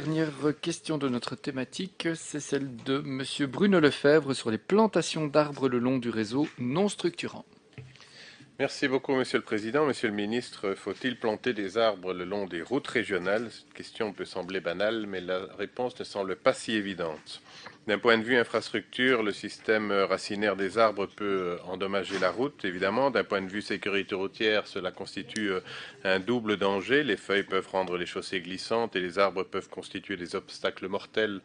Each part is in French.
dernière question de notre thématique, c'est celle de Monsieur Bruno Lefebvre sur les plantations d'arbres le long du réseau non structurant. Merci beaucoup, Monsieur le Président. Monsieur le Ministre, faut-il planter des arbres le long des routes régionales? Cette question peut sembler banale, mais la réponse ne semble pas si évidente. D'un point de vue infrastructure, le système racinaire des arbres peut endommager la route, évidemment. D'un point de vue sécurité routière, cela constitue un double danger. Les feuilles peuvent rendre les chaussées glissantes et les arbres peuvent constituer des obstacles mortels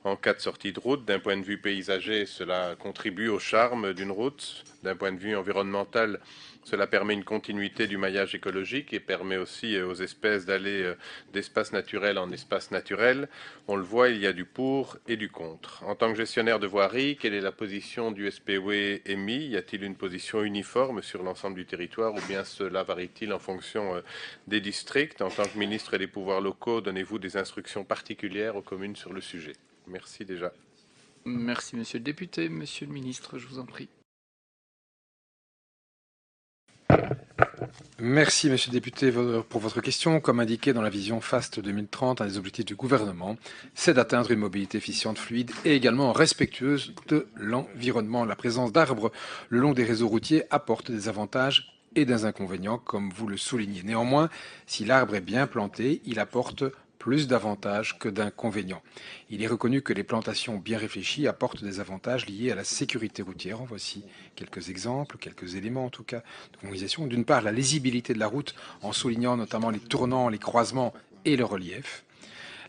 en cas de sortie de route. D'un point de vue paysager, cela contribue au charme d'une route. D'un point de vue environnemental, cela permet une continuité du maillage écologique et permet aussi aux espèces d'aller d'espace naturel en espace naturel. On le voit, il y a du pour et du contre. En tant que gestionnaire de voirie, quelle est la position du SPW émis? Y a-t-il une position uniforme sur l'ensemble du territoire ou bien cela varie-t-il en fonction des districts? En tant que ministre des pouvoirs locaux, donnez-vous des instructions particulières aux communes sur le sujet? Merci déjà. Merci Monsieur le député, Monsieur le ministre, je vous en prie. Merci, Monsieur le député, pour votre question. Comme indiqué dans la vision FAST 2030, un des objectifs du gouvernement, c'est d'atteindre une mobilité efficiente, fluide et également respectueuse de l'environnement. La présence d'arbres le long des réseaux routiers apporte des avantages et des inconvénients, comme vous le soulignez. Néanmoins, si l'arbre est bien planté, il apporte plus d'avantages que d'inconvénients. Il est reconnu que les plantations bien réfléchies apportent des avantages liés à la sécurité routière. En voici quelques exemples, quelques éléments en tout cas de concrétisation. D'une part, la lisibilité de la route en soulignant notamment les tournants, les croisements et le relief.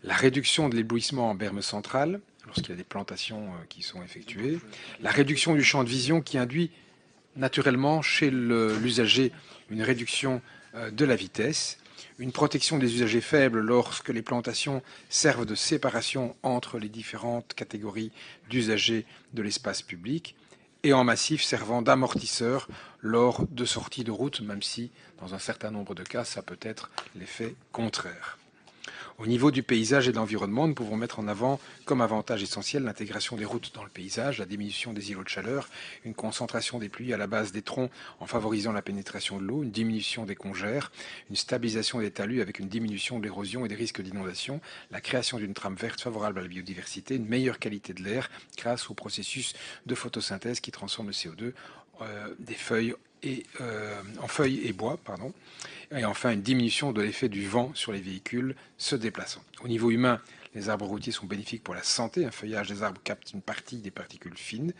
La réduction de l'éblouissement en berme centrale lorsqu'il y a des plantations qui sont effectuées. La réduction du champ de vision qui induit naturellement chez l'usager une réduction de la vitesse, une protection des usagers faibles lorsque les plantations servent de séparation entre les différentes catégories d'usagers de l'espace public, et en massif servant d'amortisseur lors de sorties de route, même si dans un certain nombre de cas ça peut être l'effet contraire. Au niveau du paysage et de l'environnement, nous pouvons mettre en avant comme avantage essentiel l'intégration des routes dans le paysage, la diminution des îlots de chaleur, une concentration des pluies à la base des troncs en favorisant la pénétration de l'eau, une diminution des congères, une stabilisation des talus avec une diminution de l'érosion et des risques d'inondation, la création d'une trame verte favorable à la biodiversité, une meilleure qualité de l'air grâce au processus de photosynthèse qui transforme le CO2 des feuilles en feuilles et bois, et enfin une diminution de l'effet du vent sur les véhicules se déplaçant. Au niveau humain, les arbres routiers sont bénéfiques pour la santé. Un feuillage des arbres capte une partie des particules fines.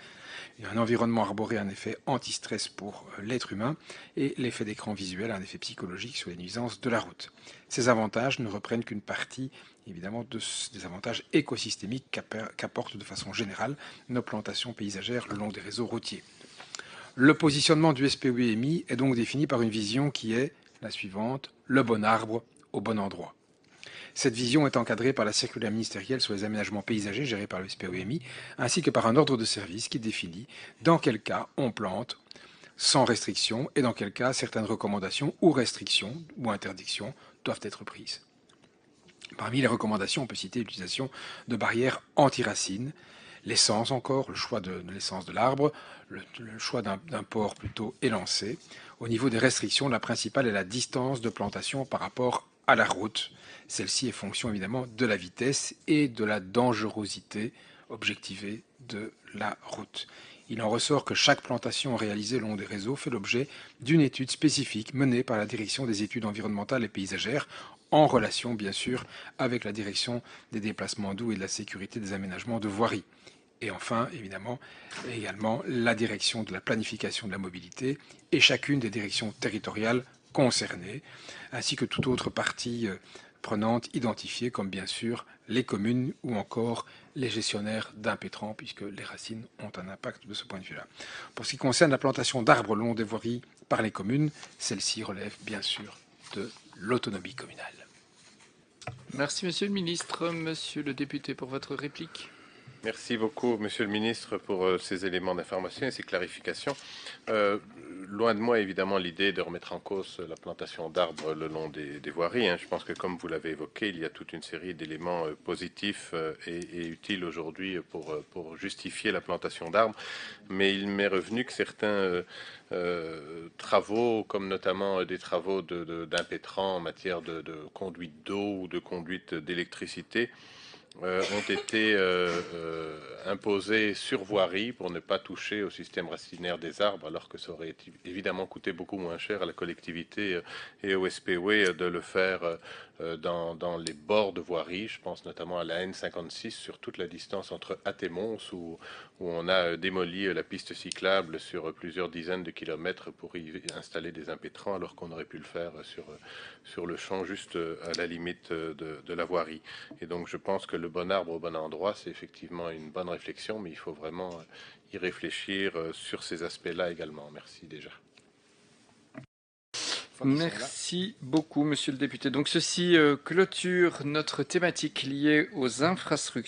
Et un environnement arboré a un effet anti-stress pour l'être humain. Et l'effet d'écran visuel a un effet psychologique sur les nuisances de la route. Ces avantages ne reprennent qu'une partie, évidemment, des avantages écosystémiques qu'apportent de façon générale nos plantations paysagères le long des réseaux routiers. Le positionnement du SPUMI est donc défini par une vision qui est la suivante, le bon arbre au bon endroit. Cette vision est encadrée par la circulaire ministérielle sur les aménagements paysagers gérée par le SPOMI, ainsi que par un ordre de service qui définit dans quel cas on plante sans restriction et dans quel cas certaines recommandations ou restrictions ou interdictions doivent être prises. Parmi les recommandations, on peut citer l'utilisation de barrières anti-racines, l'essence encore, le choix de l'essence de l'arbre, le choix d'un port plutôt élancé. Au niveau des restrictions, la principale est la distance de plantation par rapport à la route. Celle-ci est fonction évidemment de la vitesse et de la dangerosité objectivée de la route. Il en ressort que chaque plantation réalisée le long des réseaux fait l'objet d'une étude spécifique menée par la Direction des études environnementales et paysagères en relation bien sûr avec la Direction des déplacements doux et de la sécurité des aménagements de voirie. Et enfin, évidemment, également la direction de la planification de la mobilité et chacune des directions territoriales concernées, ainsi que toute autre partie prenante identifiée, comme bien sûr les communes ou encore les gestionnaires d'impétrants, puisque les racines ont un impact de ce point de vue-là. Pour ce qui concerne la plantation d'arbres le long des voiries par les communes, celle-ci relève bien sûr de l'autonomie communale. Merci Monsieur le ministre, Monsieur le député pour votre réplique. Merci beaucoup, Monsieur le Ministre, pour ces éléments d'information et ces clarifications. Loin de moi, évidemment, l'idée de remettre en cause la plantation d'arbres le long des voiries. Je pense que, comme vous l'avez évoqué, il y a toute une série d'éléments positifs et utiles aujourd'hui pour justifier la plantation d'arbres. Mais il m'est revenu que certains travaux, comme notamment des travaux d'impétrants en matière de conduite d'eau ou de conduite d'électricité, ont été imposés sur voirie pour ne pas toucher au système racinaire des arbres, alors que ça aurait évidemment coûté beaucoup moins cher à la collectivité et au SPW de le faire dans les bords de voirie. Je pense notamment à la N56 sur toute la distance entre Ath et Mons, où on a démoli la piste cyclable sur plusieurs dizaines de kilomètres pour y installer des impétrants, alors qu'on aurait pu le faire sur le champ juste à la limite de la voirie. Et donc je pense que le bon arbre au bon endroit, c'est effectivement une bonne réflexion, mais il faut vraiment y réfléchir sur ces aspects-là également. Merci déjà. Merci beaucoup, monsieur le député. Donc ceci clôture notre thématique liée aux infrastructures.